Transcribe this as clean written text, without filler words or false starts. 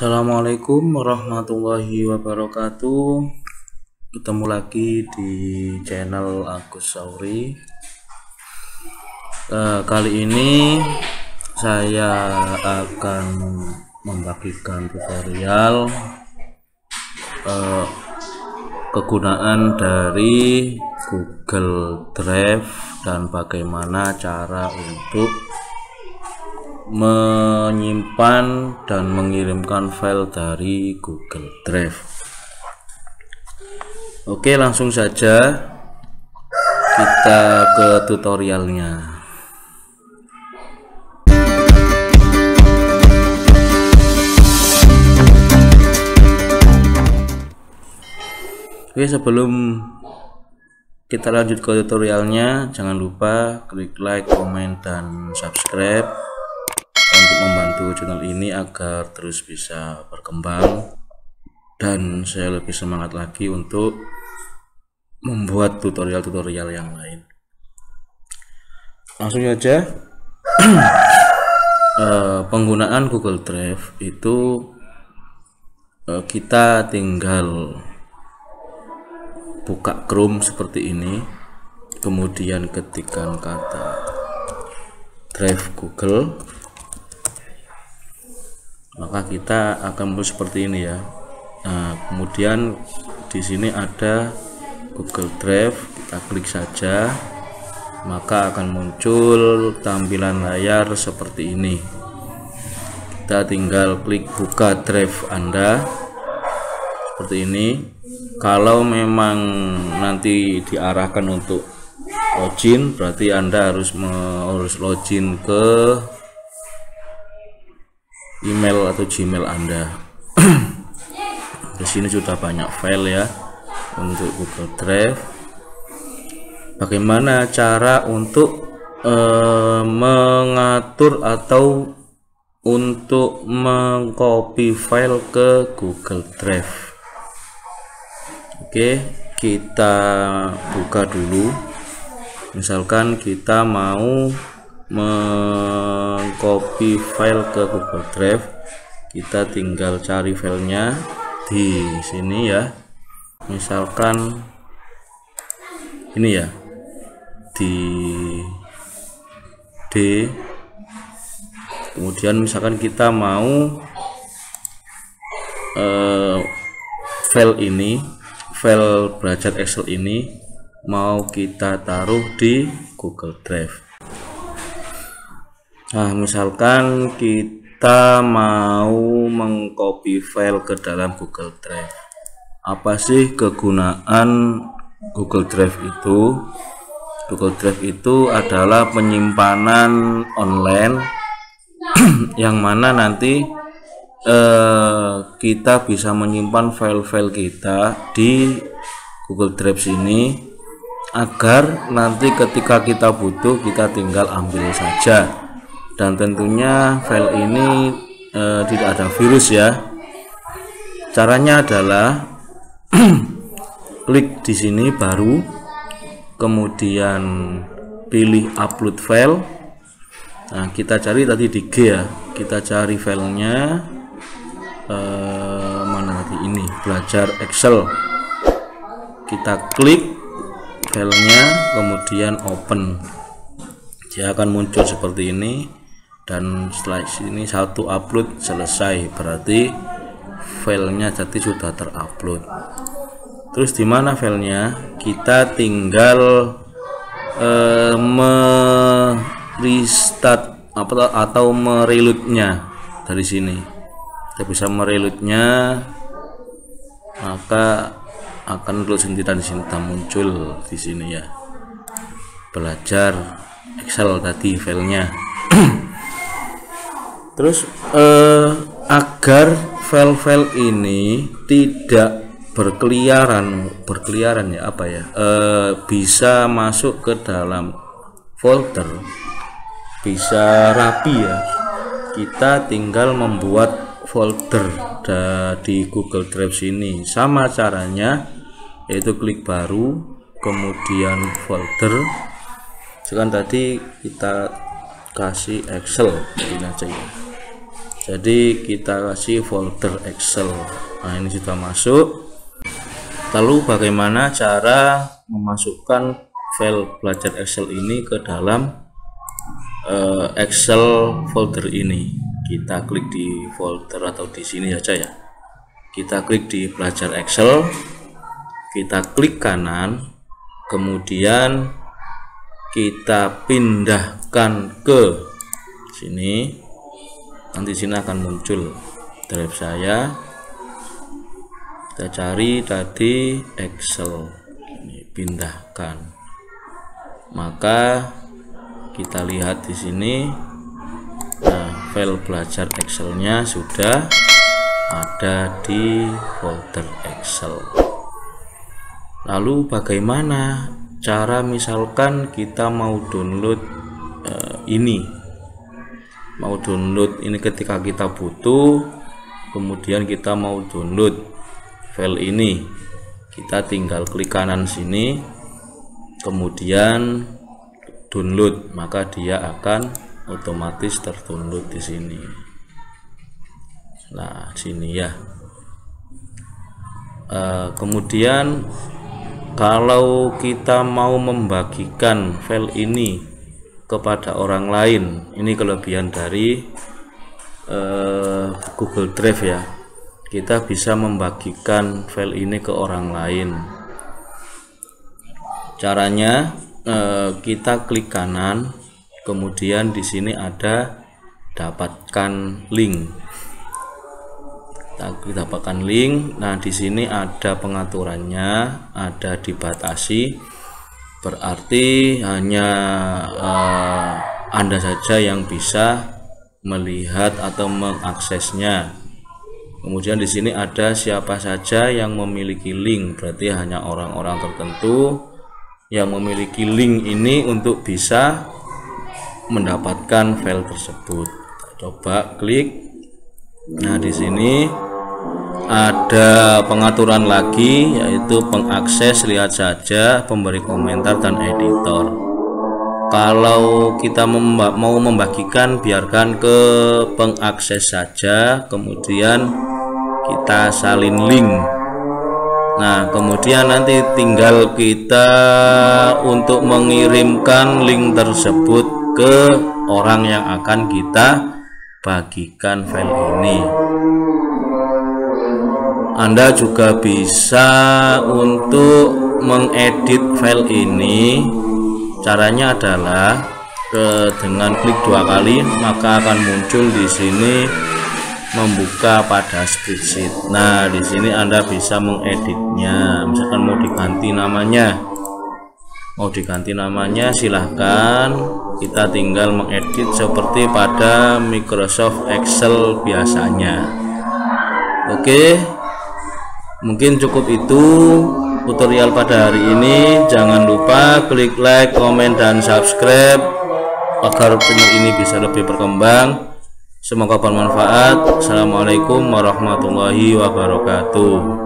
Assalamualaikum warahmatullahi wabarakatuh. Ketemu lagi di channel Agus Sauri. Kali ini saya akan membagikan tutorial kegunaan dari Google Drive dan bagaimana cara untuk menyimpan dan mengirimkan file dari Google Drive. Oke, langsung saja kita ke tutorialnya. Oke, sebelum kita lanjut ke tutorialnya, jangan lupa klik like, komen, dan subscribe untuk membantu channel ini agar terus bisa berkembang dan saya lebih semangat lagi untuk membuat tutorial-tutorial yang lain. Langsung saja. Penggunaan Google Drive itu kita tinggal buka Chrome seperti ini, kemudian ketikkan kata Drive Google, maka kita akan muncul seperti ini ya. Nah, kemudian di sini ada Google Drive, kita klik saja, maka akan muncul tampilan layar seperti ini. Kita tinggal klik buka drive Anda seperti ini. Kalau memang nanti diarahkan untuk login, berarti Anda harus login ke email atau Gmail Anda. Di sini sudah banyak file ya untuk Google Drive. Bagaimana cara untuk mengatur atau untuk mengcopy file ke Google Drive? Oke, kita buka dulu. Misalkan kita mau mengcopy file ke Google Drive, kita tinggal cari filenya di sini ya. Misalkan ini ya, di D. Kemudian misalkan kita mau file ini, file belajar Excel ini mau kita taruh di Google Drive. Nah, misalkan kita mau mengcopy file ke dalam Google Drive. Apa sih kegunaan Google Drive itu? Google Drive itu adalah penyimpanan online yang mana nanti kita bisa menyimpan file-file kita di Google Drive sini, agar nanti ketika kita butuh kita tinggal ambil saja. Dan tentunya file ini tidak ada virus ya. Caranya adalah klik di sini baru, kemudian pilih upload file. Nah, kita cari tadi di G ya, kita cari filenya mana tadi, ini belajar Excel. Kita klik filenya, kemudian open, dia akan muncul seperti ini. Dan setelah sini satu upload selesai, berarti filenya jadi sudah terupload. Terus di mana filenya? Kita tinggal restart atau mereloadnya dari sini. Kita bisa mereloadnya, maka akan tulis sentilan di sini muncul di sini ya. Belajar Excel tadi filenya. Terus agar file-file ini tidak berkeliaran ya, apa ya, bisa masuk ke dalam folder, bisa rapi ya, kita tinggal membuat folder di Google Drive sini. Sama caranya, yaitu klik baru, kemudian folder. Sekarang tadi kita kasih Excel, ini aja ya. Jadi kita kasih folder Excel. Nah, ini sudah masuk. Lalu bagaimana cara memasukkan file belajar Excel ini ke dalam Excel folder ini? Kita klik di folder atau di sini saja ya. Kita klik di belajar Excel, kita klik kanan, kemudian kita pindahkan ke sini. Nanti sini akan muncul drive saya. Kita cari tadi Excel, ini pindahkan. Maka kita lihat di sini, nah, file belajar Excelnya sudah ada di folder Excel. Lalu bagaimana cara misalkan kita mau download mau download ini ketika kita butuh, kemudian kita mau download file ini, kita tinggal klik kanan sini, kemudian download, maka dia akan otomatis terdownload di sini. Nah, sini ya. Kemudian kalau kita mau membagikan file ini kepada orang lain, ini kelebihan dari Google Drive ya. Kita bisa membagikan file ini ke orang lain. Caranya kita klik kanan, kemudian di sini ada dapatkan link. Kita dapatkan link. Nah, di sini ada pengaturannya, ada dibatasi. Berarti hanya Anda saja yang bisa melihat atau mengaksesnya. Kemudian di sini ada siapa saja yang memiliki link, berarti hanya orang-orang tertentu yang memiliki link ini untuk bisa mendapatkan file tersebut. Coba klik. Nah, di sini ada pengaturan lagi, yaitu pengakses, lihat saja, pemberi komentar, dan editor. Kalau kita mau membagikan, biarkan ke pengakses saja, kemudian kita salin link. Nah, kemudian nanti tinggal kita untuk mengirimkan link tersebut ke orang yang akan kita bagikan file ini. Anda juga bisa untuk mengedit file ini. Caranya adalah dengan klik 2 kali, maka akan muncul di sini membuka pada spreadsheet. Nah, di sini Anda bisa mengeditnya. Misalkan mau diganti namanya, silahkan. Kita tinggal mengedit seperti pada Microsoft Excel biasanya. Oke, mungkin cukup itu tutorial pada hari ini. Jangan lupa klik like, komen, dan subscribe agar channel ini bisa lebih berkembang. Semoga bermanfaat. Assalamualaikum warahmatullahi wabarakatuh.